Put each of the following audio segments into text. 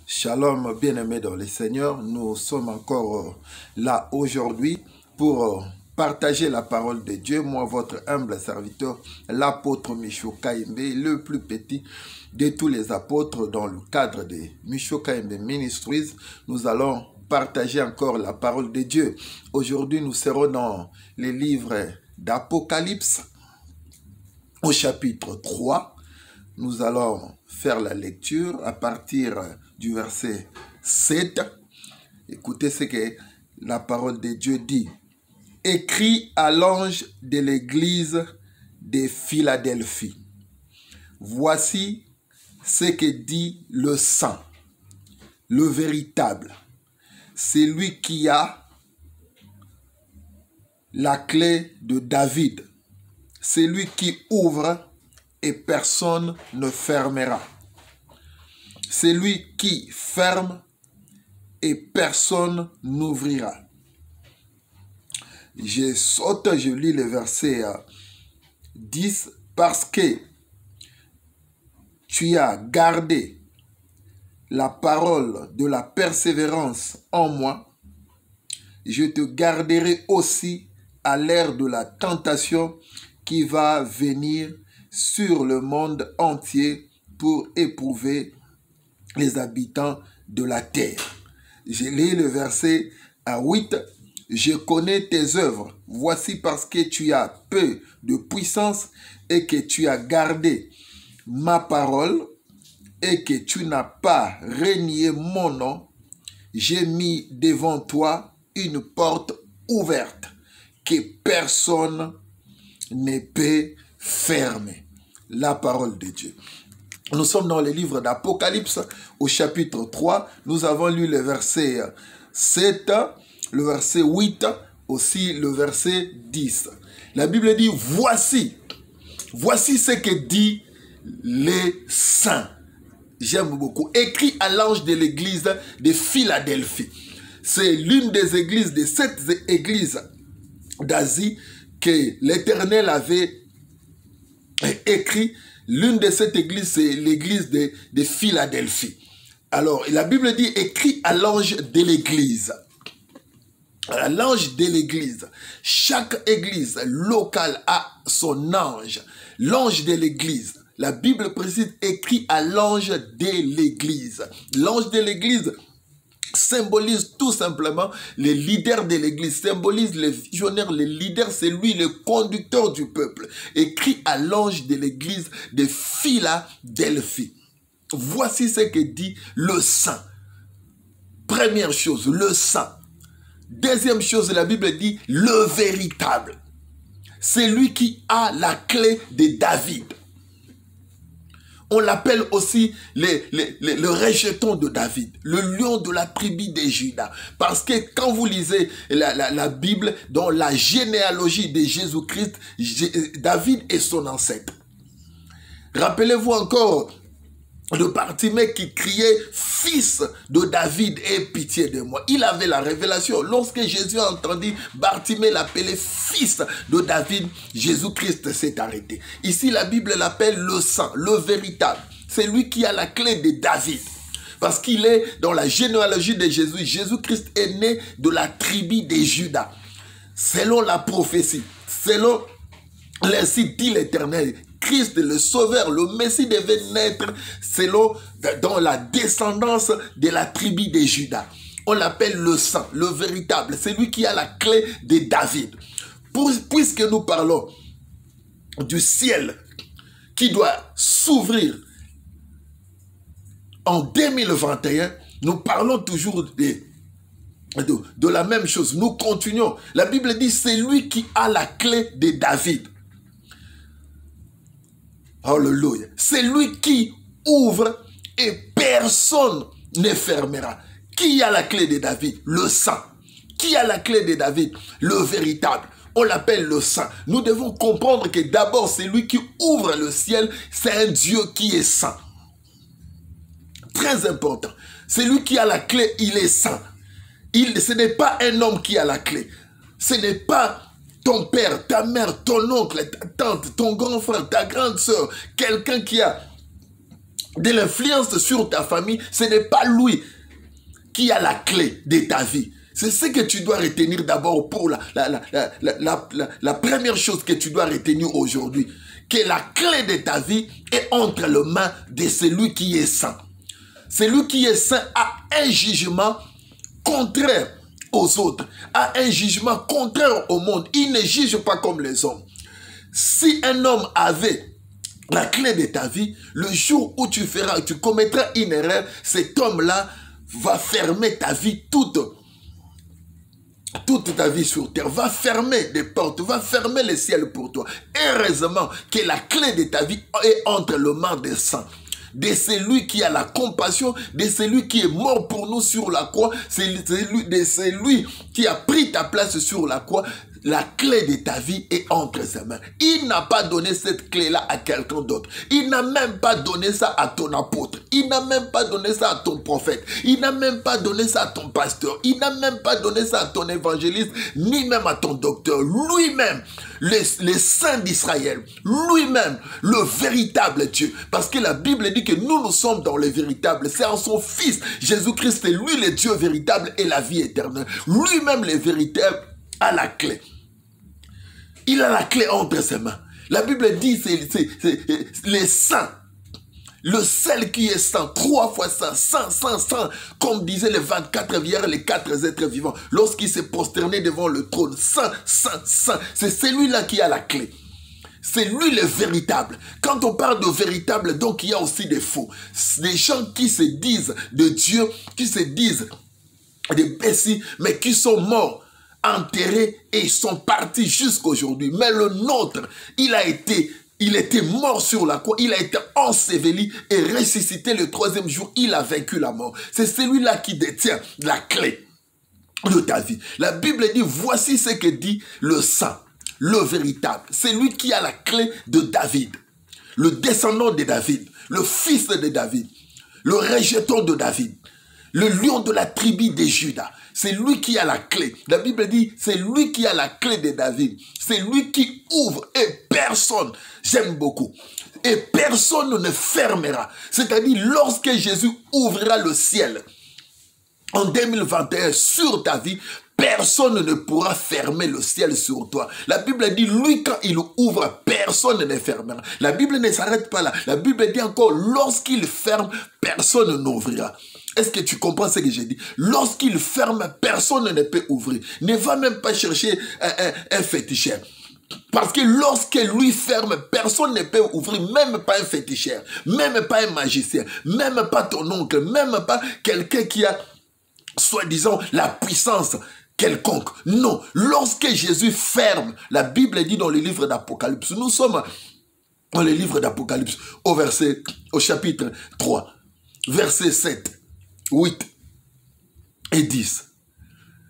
Shalom, bien-aimés dans le Seigneur. Nous sommes encore là aujourd'hui pour partager la parole de Dieu. Moi, votre humble serviteur, l'apôtre Micho Kayembe, le plus petit de tous les apôtres dans le cadre de Micho Kayembe Ministries. Nous allons partager encore la parole de Dieu. Aujourd'hui, nous serons dans les livres d'Apocalypse au chapitre 3. Nous allons faire la lecture à partir du verset 7. Écoutez ce que la parole de Dieu dit. Écrit à l'ange de l'église de Philadelphie. Voici ce que dit le saint, le véritable. C'est lui qui a la clé de David. C'est lui qui ouvre et personne ne fermera. C'est lui qui ferme et personne n'ouvrira. Je lis le verset 10. Parce que tu as gardé la parole de la persévérance en moi, je te garderai aussi à l'heure de la tentation qui va venir sur le monde entier pour éprouver les habitants de la terre. Je lis le verset 8. Je connais tes œuvres. Voici parce que tu as peu de puissance et que tu as gardé ma parole et que tu n'as pas renié mon nom. J'ai mis devant toi une porte ouverte que personne ne peut fermer. La parole de Dieu. Nous sommes dans le livre d'Apocalypse au chapitre 3. Nous avons lu le verset 7, le verset 8, aussi le verset 10. La Bible dit, voici ce que dit les saints. J'aime beaucoup. Écrit à l'ange de l'église de Philadelphie. C'est l'une des églises, de 7 églises d'Asie que l'Éternel avait écrit. L'une de cette église, c'est l'église de Philadelphie. Alors, la Bible dit, écrit à l'ange de l'église. À l'ange de l'église. Chaque église locale a son ange. L'ange de l'église. La Bible précise, écrit à l'ange de l'église. L'ange de l'église symbolise tout simplement les leaders de l'église, symbolise les visionnaires, les leaders, c'est lui le conducteur du peuple. Écrit à l'ange de l'église de Philadelphie. Voici ce que dit le saint. Première chose, le saint. Deuxième chose, la Bible dit le véritable. C'est lui qui a la clé de David. On l'appelle aussi le rejeton de David, le lion de la tribu de Juda. Parce que quand vous lisez la Bible, dans la généalogie de Jésus-Christ, David est son ancêtre. Rappelez-vous encore de Bartimée qui criait « Fils de David, aie pitié de moi ». Il avait la révélation. Lorsque Jésus a entendu Bartimée l'appeler « Fils de David », Jésus-Christ s'est arrêté. Ici, la Bible l'appelle le saint, le véritable. C'est lui qui a la clé de David. Parce qu'il est dans la généalogie de Jésus. Jésus-Christ est né de la tribu de Juda. Selon la prophétie, selon l'ainsi dit l'Éternel, Christ, le Sauveur, le Messie devait naître dans la descendance de la tribu de Juda. On l'appelle le saint, le véritable. C'est lui qui a la clé de David. Puisque nous parlons du ciel qui doit s'ouvrir en 2021, nous parlons toujours de la même chose. Nous continuons. La Bible dit c'est lui qui a la clé de David. Alléluia. C'est lui qui ouvre et personne ne fermera. Qui a la clé de David? Le saint. Qui a la clé de David? Le véritable. On l'appelle le saint. Nous devons comprendre que d'abord, c'est lui qui ouvre le ciel. C'est un Dieu qui est saint. Très important. C'est lui qui a la clé, il est saint. Ce n'est pas un homme qui a la clé. Ce n'est pas ton père, ta mère, ton oncle, ta tante, ton grand frère, ta grande sœur, quelqu'un qui a de l'influence sur ta famille, ce n'est pas lui qui a la clé de ta vie. C'est ce que tu dois retenir d'abord pour la première chose que tu dois retenir aujourd'hui. Que la clé de ta vie est entre les mains de celui qui est saint. Celui qui est saint a un jugement contraire aux autres, a un jugement contraire au monde. Il ne juge pas comme les hommes. Si un homme avait la clé de ta vie, le jour où tu commettras une erreur, cet homme-là va fermer ta vie toute ta vie sur terre, va fermer des portes, va fermer le ciel pour toi. Heureusement que la clé de ta vie est entre les mains des saints, de celui qui a la compassion, de celui qui est mort pour nous sur la croix, de celui qui a pris ta place sur la croix. La clé de ta vie est entre ses mains. Il n'a pas donné cette clé-là à quelqu'un d'autre. Il n'a même pas donné ça à ton apôtre. Il n'a même pas donné ça à ton prophète. Il n'a même pas donné ça à ton pasteur. Il n'a même pas donné ça à ton évangéliste, ni même à ton docteur. Lui-même, les saints d'Israël, lui-même, le véritable Dieu. Parce que la Bible dit que nous sommes dans le véritable. C'est en son Fils, Jésus-Christ, c'est lui le Dieu véritable et la vie éternelle. Lui-même, le véritable, a la clé. Il a la clé entre ses mains. La Bible dit c'est les saints. Le seul qui est saint, 3 fois saint, saint, comme disaient les 24 vierges, les 4 êtres vivants, lorsqu'ils se prosternaient devant le trône, saint. C'est celui-là qui a la clé. C'est lui le véritable. Quand on parle de véritable, donc il y a aussi des faux. Des gens qui se disent de Dieu, qui se disent des Messie, mais qui sont morts, enterrés et ils sont partis jusqu'à aujourd'hui. Mais le nôtre, il était mort sur la croix, il a été enseveli et ressuscité le 3e jour, il a vaincu la mort. C'est celui-là qui détient la clé de ta vie. La Bible dit, voici ce que dit le saint, le véritable. C'est lui qui a la clé de David, le descendant de David, le fils de David, le rejeton de David, le lion de la tribu de Juda. C'est lui qui a la clé. La Bible dit, c'est lui qui a la clé de David. C'est lui qui ouvre et personne, j'aime beaucoup, et personne ne fermera. C'est-à-dire, lorsque Jésus ouvrira le ciel en 2021 sur ta vie, personne ne pourra fermer le ciel sur toi. La Bible dit, lui, quand il ouvre, personne ne fermera. La Bible ne s'arrête pas là. La Bible dit encore, lorsqu'il ferme, personne n'ouvrira. Est-ce que tu comprends ce que j'ai dit? Lorsqu'il ferme, personne ne peut ouvrir. Ne va même pas chercher un féticheur. Parce que lorsque lui ferme, personne ne peut ouvrir, même pas un féticheur, même pas un magicien, même pas ton oncle, même pas quelqu'un qui a, soi-disant, la puissance quelconque. Non, lorsque Jésus ferme, la Bible dit dans le livre d'Apocalypse, nous sommes dans le livre d'Apocalypse, au chapitre 3, verset 7. 8 et 10.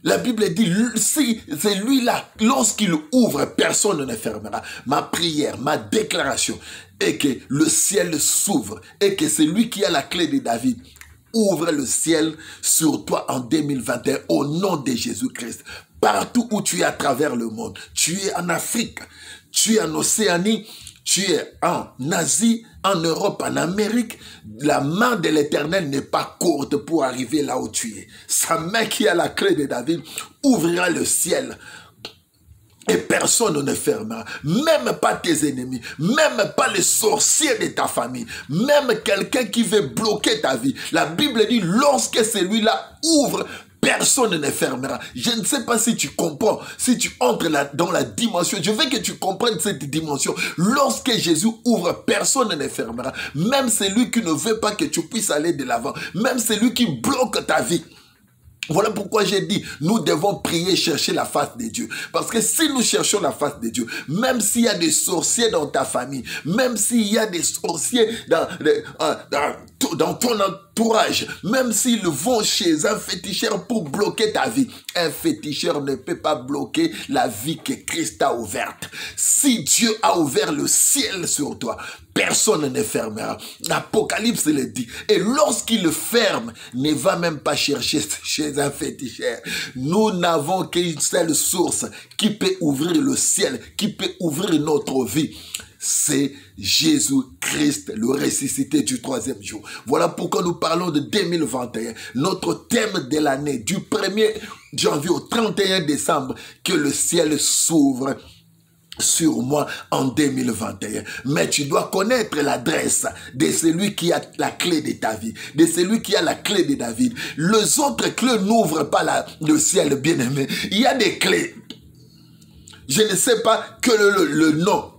La Bible dit, si c'est lui-là, lorsqu'il ouvre, personne ne fermera. Ma prière, ma déclaration est que le ciel s'ouvre et que c'est lui qui a la clé de David. Ouvre le ciel sur toi en 2021 au nom de Jésus-Christ. Partout où tu es à travers le monde, tu es en Afrique, tu es en Océanie, tu es en Asie, en Europe, en Amérique, la main de l'Éternel n'est pas courte pour arriver là où tu es. Sa main qui a la clé de David ouvrira le ciel et personne ne fermera. Même pas tes ennemis, même pas les sorciers de ta famille, même quelqu'un qui veut bloquer ta vie. La Bible dit, lorsque celui-là ouvre, personne ne fermera. Je ne sais pas si tu comprends, si tu entres dans la dimension. Je veux que tu comprennes cette dimension. Lorsque Jésus ouvre, personne ne fermera. Même celui qui ne veut pas que tu puisses aller de l'avant. Même celui qui bloque ta vie. Voilà pourquoi j'ai dit, nous devons prier, chercher la face de Dieu. Parce que si nous cherchons la face de Dieu, même s'il y a des sorciers dans ta famille, même s'il y a des sorciers dans ton entourage, même s'ils vont chez un féticheur pour bloquer ta vie, un féticheur ne peut pas bloquer la vie que Christ a ouverte. Si Dieu a ouvert le ciel sur toi, personne ne fermera. L'Apocalypse le dit. Et lorsqu'il le ferme, ne va même pas chercher chez un féticheur. Nous n'avons qu'une seule source qui peut ouvrir le ciel, qui peut ouvrir notre vie. c'est Jésus-Christ, le ressuscité du troisième jour. Voilà pourquoi nous parlons de 2021. Notre thème de l'année, du 1er janvier au 31 décembre, que le ciel s'ouvre sur moi en 2021. Mais tu dois connaître l'adresse de celui qui a la clé de ta vie, de celui qui a la clé de David. Les autres clés n'ouvrent pas le ciel, bien-aimé. Il y a des clés. Je ne sais pas que le nom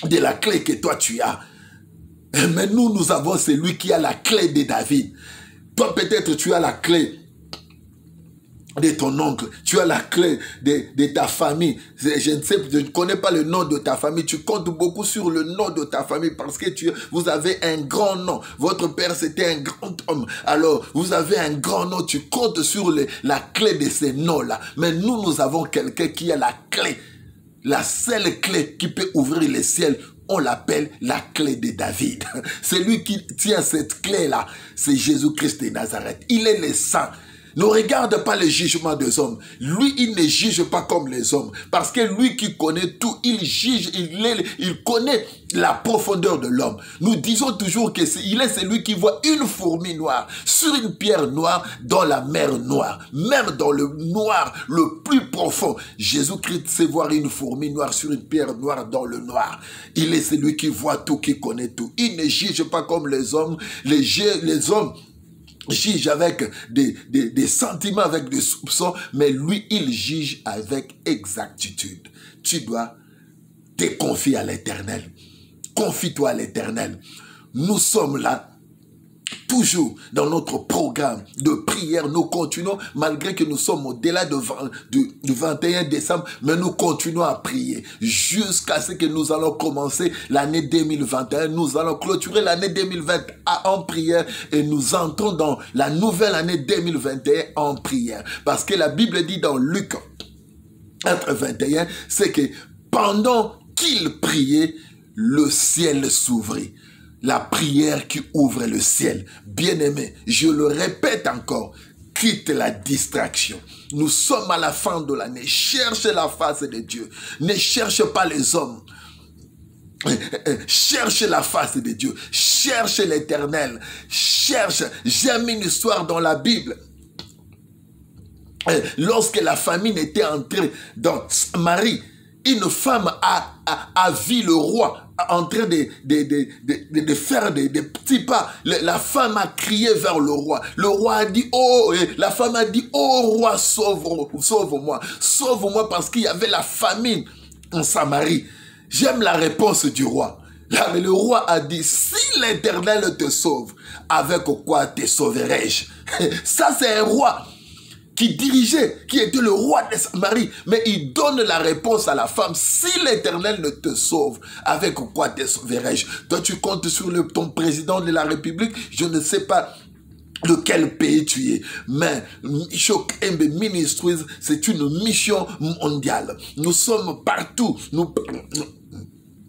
de la clé que toi tu as. Mais nous avons celui qui a la clé de David. Toi peut-être tu as la clé de ton oncle, tu as la clé de ta famille. Je ne connais pas le nom de ta famille. Tu comptes beaucoup sur le nom de ta famille parce que vous avez un grand nom. Votre père c'était un grand homme. Alors vous avez un grand nom. Tu comptes sur la clé de ces noms-là. Mais nous avons quelqu'un qui a la clé. La seule clé qui peut ouvrir les ciels. On l'appelle la clé de David. C'est lui qui tient cette clé-là. C'est Jésus-Christ de Nazareth. Il est le saint. Ne regarde pas le jugement des hommes. Lui, il ne juge pas comme les hommes. Parce que lui qui connaît tout, il juge, il connaît la profondeur de l'homme. Nous disons toujours qu'il est celui qui voit une fourmi noire sur une pierre noire dans la mer noire. Même dans le noir le plus profond. Jésus-Christ sait voir une fourmi noire sur une pierre noire dans le noir. Il est celui qui voit tout, qui connaît tout. Il ne juge pas comme les hommes. Les hommes juge avec des sentiments, avec des soupçons, mais lui, il juge avec exactitude. Tu dois te confier à l'Éternel. Confie-toi à l'Éternel. Nous sommes là, toujours dans notre programme de prière. Nous continuons, malgré que nous sommes au-delà du 21 décembre, mais nous continuons à prier jusqu'à ce que nous allons commencer l'année 2021. Nous allons clôturer l'année 2020 en prière et nous entrons dans la nouvelle année 2021 en prière. Parce que la Bible dit dans Luc 21, c'est que pendant qu'il priait, le ciel s'ouvrit. La prière qui ouvre le ciel. Bien-aimé, je le répète encore, quitte la distraction. Nous sommes à la fin de l'année. Cherche la face de Dieu. Ne cherche pas les hommes. Cherche la face de Dieu. Cherche l'Éternel. Cherche. J'aime une histoire dans la Bible. Lorsque la famine était entrée dans Marie, une femme a vu le roi en train de faire des petits pas. La femme a crié vers le roi. Le roi a dit, oh, et la femme a dit, oh roi, sauve-moi. Sauve-moi parce qu'il y avait la famine en Samarie. J'aime la réponse du roi. Là, le roi a dit, si l'Éternel te sauve, avec quoi te sauverai-je? Ça, c'est un roi qui dirigeait, qui était le roi de Samarie. Mais il donne la réponse à la femme. Si l'Éternel ne te sauve, avec quoi te sauverai-je? Toi, tu comptes sur ton président de la République. Je ne sais pas de quel pays tu es. Mais Mission KMB Ministries, c'est une mission mondiale. Nous sommes partout.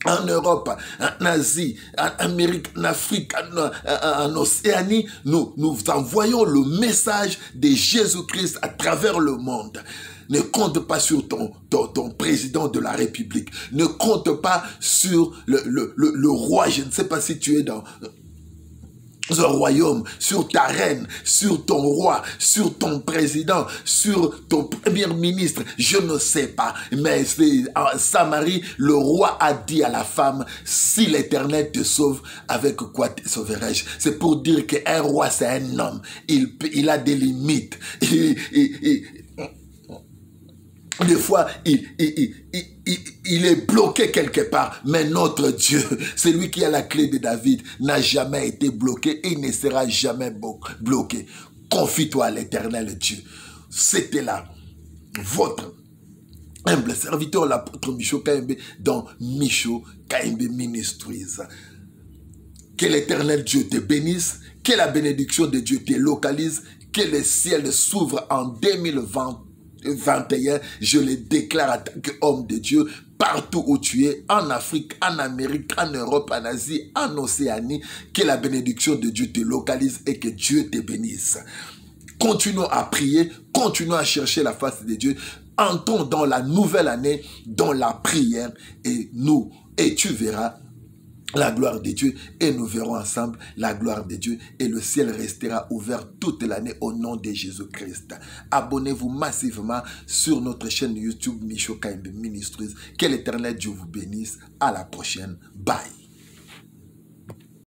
En Europe, en Asie, en Amérique, en Afrique, en Océanie, nous envoyons le message de Jésus-Christ à travers le monde. Ne compte pas sur ton président de la République. Ne compte pas sur le roi. Je ne sais pas si tu es dans un royaume, sur ta reine, sur ton roi, sur ton président, sur ton premier ministre, je ne sais pas. Mais en Samarie, le roi a dit à la femme, si l'Éternel te sauve, avec quoi te sauverai-je? C'est pour dire qu'un roi, c'est un homme. Il a des limites. Des fois, il est bloqué quelque part. Mais notre Dieu, c'est lui qui a la clé de David, n'a jamais été bloqué et il ne sera jamais bloqué. Confie-toi à l'Éternel Dieu. C'était là votre humble serviteur, l'apôtre Michaud KMB, dans Michaud KMB Ministries. Que l'Éternel Dieu te bénisse, que la bénédiction de Dieu te localise, que le ciel s'ouvre en 2021, je le déclare en tant qu'homme de Dieu, partout où tu es, en Afrique, en Amérique, en Europe, en Asie, en Océanie, que la bénédiction de Dieu te localise et que Dieu te bénisse. Continuons à prier, continuons à chercher la face de Dieu, entrons dans la nouvelle année, dans la prière et nous et tu verras la gloire de Dieu et nous verrons ensemble la gloire de Dieu et le ciel restera ouvert toute l'année au nom de Jésus-Christ. Abonnez-vous massivement sur notre chaîne YouTube Micho Kaimbe Ministries. Que l'Éternel Dieu vous bénisse. À la prochaine. Bye.